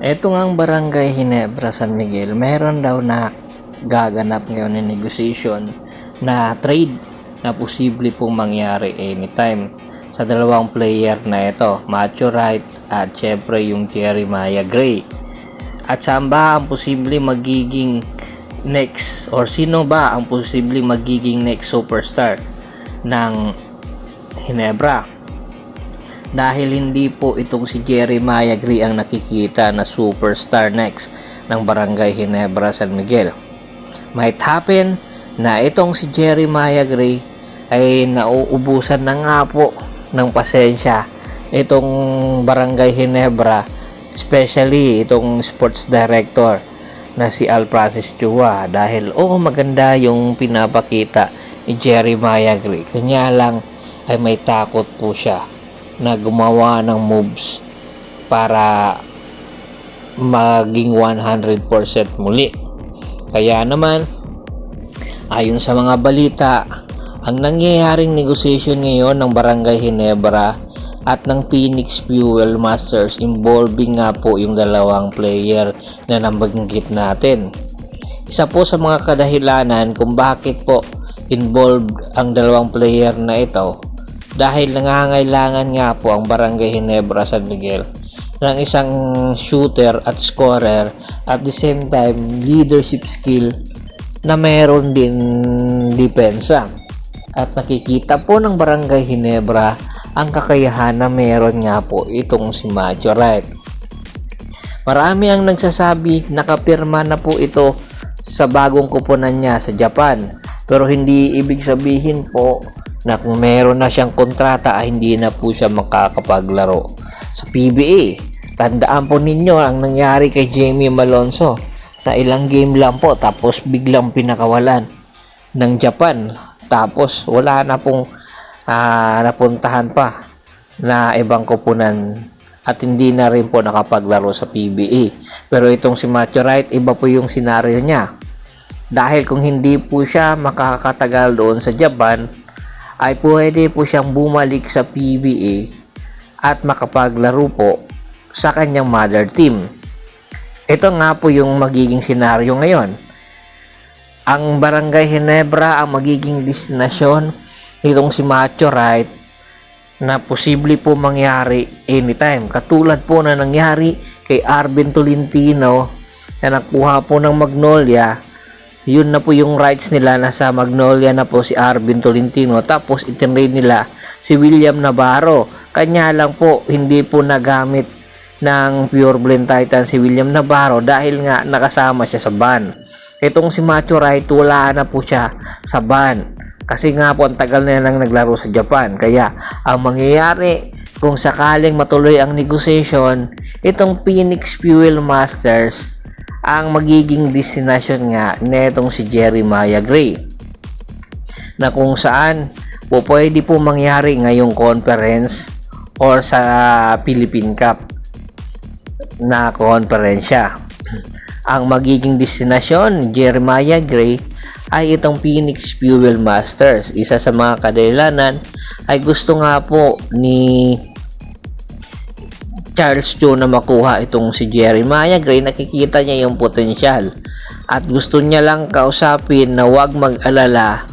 Eto ngang Barangay Ginebra, San Miguel, meron daw na gaganap ngayon na negotiation na trade na posible pong mangyari anytime sa dalawang player na ito, Macho Wright at syempre yung Jeremiah Gray. At saan ba ang posible magiging next or sino ba ang posible magiging next superstar ng Ginebra? Dahil hindi po itong si Jeremiah Gray ang nakikita na superstar next ng Barangay Ginebra, San Miguel. Might happen na itong si Jeremiah Gray ay nauubusan na nga po ng pasensya itong Barangay Ginebra, especially itong sports director na si Al Francis Chua, dahil maganda yung pinapakita ni Jeremiah Gray, kanya lang ay may takot po siya na gumawa ng moves para maging 100% muli. Kaya naman, ayon sa mga balita, ang nangyayaring negotiation ngayon ng Barangay Ginebra at ng Phoenix Fuel Masters involving nga po yung dalawang player na nabanggit natin. Isa po sa mga kadahilanan kung bakit po involved ang dalawang player na ito, dahil nangangailangan nga po ang Barangay Ginebra, San Miguel ng isang shooter at scorer at the same time leadership skill na mayroon din depensa. At nakikita po ng Barangay Ginebra ang kakayahan na mayroon nga po itong si Macho Wright. Marami ang nagsasabi nakapirma na po ito sa bagong kupunan niya sa Japan, pero hindi ibig sabihin po na kung meron na siyang kontrata ay hindi na po siya makakapaglaro sa PBA. Tandaan po ninyo ang nangyari kay Jamie Malonzo na ilang game lang po tapos biglang pinakawalan ng Japan, tapos wala na pong napuntahan pa na ibang kupunan at hindi na rin po nakapaglaro sa PBA. Pero itong si Macho Wright, iba po yung senaryo niya, dahil kung hindi po siya makakatagal doon sa Japan ay pwede po siyang bumalik sa PBA at makapaglaro po sa kanyang mother team. Ito nga po yung magiging senaryo ngayon. Ang Barangay Ginebra ang magiging destinasyon nitong si Macho Wright na posible po mangyari anytime. Katulad po na nangyari kay Arvin Tolentino na nakuha po ng Magnolia. Yun na po yung rights nila, nasa Magnolia na po si Arvin Tolentino, tapos itinrade nila si William Navarro. Kanya lang po hindi po nagamit ng Pure Blend Titan si William Navarro dahil nga nakasama siya sa ban. Itong si Macho Wright, wala na po siya sa ban kasi nga po ang tagal na lang naglaro sa Japan. Kaya ang mangyayari kung sakaling matuloy ang negotiation, itong Phoenix Fuel Masters ang magiging destination nga netong si Jeremiah Gray, na kung saan po pwede po mangyari ngayong conference or sa Philippine Cup na konferensya. Ang magiging destinasyon ni Jeremiah Gray ay itong Phoenix Fuel Masters. Isa sa mga kadahilanan ay gusto nga po ni Charles Joe na makuha itong si Jeremiah Gray. Nakikita niya yung potensyal at gusto niya lang kausapin na huwag mag-alala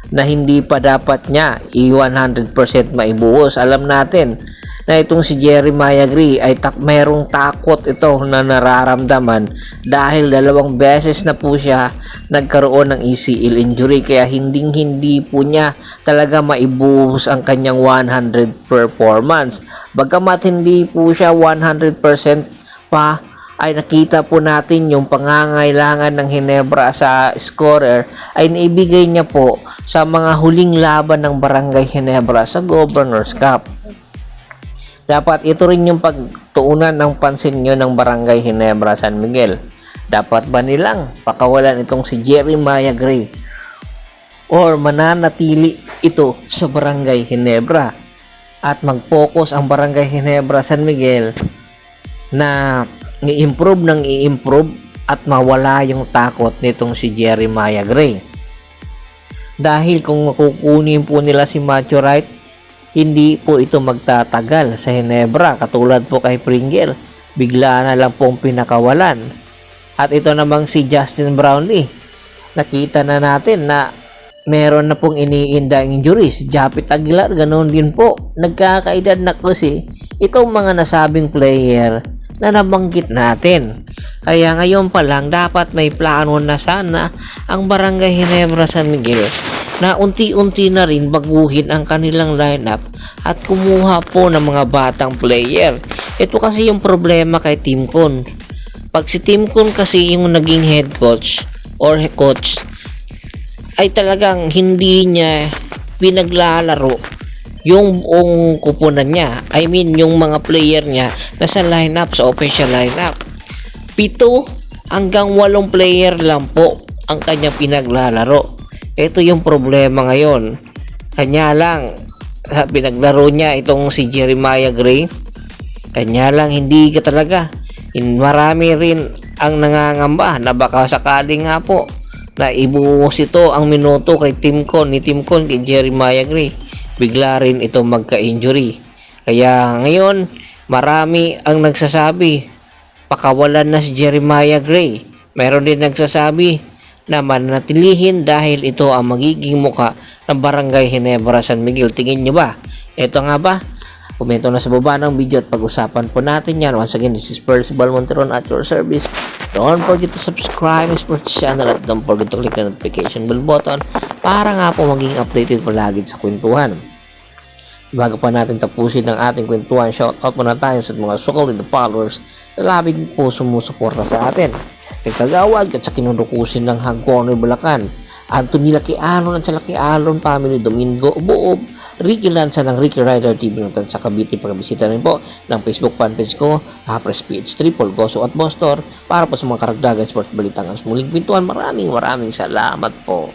na hindi pa dapat niya i-100% maibuhos. Alam natin na itong si Jeremiah Gray ay merong takot ito na nararamdaman dahil 2 beses na po siya nagkaroon ng ACL injury, kaya hindi po niya talaga maibuhos ang kanyang 100 performance. Bagamat hindi po siya 100% pa, ay nakita po natin yung pangangailangan ng Ginebra sa scorer ay naibigay niya po sa mga huling laban ng Barangay Ginebra sa Governors Cup. Dapat ito rin yung pagtuunan ng pansin nyo ng Barangay Ginebra, San Miguel. Dapat ba nilang pakawalan itong si Jeremiah Gray or mananatili ito sa Barangay Ginebra at mag-focus ang Barangay Ginebra, San Miguel na i-improve at mawala yung takot nitong si Jeremiah Gray? Dahil kung kukunin po nila si Macho Wright, hindi po ito magtatagal sa Ginebra, katulad po kay Pringle bigla na lang pong pinakawalan. At ito namang si Justin Brownlee, nakita na natin na meron na pong iniindang injuries. Japit Aguilar, ganoon din po. Nagkakaedad na kasi itong mga nasabing player na nabanggit natin. Kaya ngayon pa lang dapat may plano na sana ang Barangay Ginebra San Miguel na unti-unti na rin baguhin ang kanilang lineup at kumuha po ng mga batang player. Ito kasi yung problema kay Tim Con. Pag si Tim Con kasi yung naging head coach or coach, ay talagang hindi niya pinaglalaro yung buong kupunan niya. I mean, yung mga player niya na sa lineup, sa official lineup. 7 hanggang 8 player lang po ang kanyang pinaglalaro. Ito yung problema ngayon. Kanya lang, pinaglaro niya itong si Jeremiah Gray. Kanya lang, hindi ka talaga. Marami rin ang nangangamba na baka sakali nga po na ibuhos ito ang minuto kay Tim Con, ni Tim Con kay Jeremiah Gray. Bigla rin ito magka-injury. Kaya ngayon, marami ang nagsasabi, pakawalan na si Jeremiah Gray. Meron din nagsasabi na manatilihin dahil ito ang magiging muka ng Barangay Ginebra San Miguel. Tingin nyo ba? Ito nga ba? Komento na sa baba ng video at pag-usapan po natin yan. Once again, this is Percival Monteron at your service. Don't forget to subscribe to my channel at don't forget to click the notification bell button para nga po maging updated palagi sa kwentuhan. Bago pa natin tapusin ang ating kwentuhan, shoutout muna tayo sa mga solid followers na labing po sumusuporta sa atin. Kay Kagawad at sa kinudukusin ng Hagkonoy Bulacan, Anthony Lakialon at sa Lakialon Family, Domingo Buob, Ricky Lanza ng Ricky Rider TV Nutan sa Cavite. Pag-bisita rin po ng Facebook fanpage ko, Press PH3, Polgoso at Bostor para po sa mga karagdagan sport balitang ang muling pintuan. Maraming salamat po.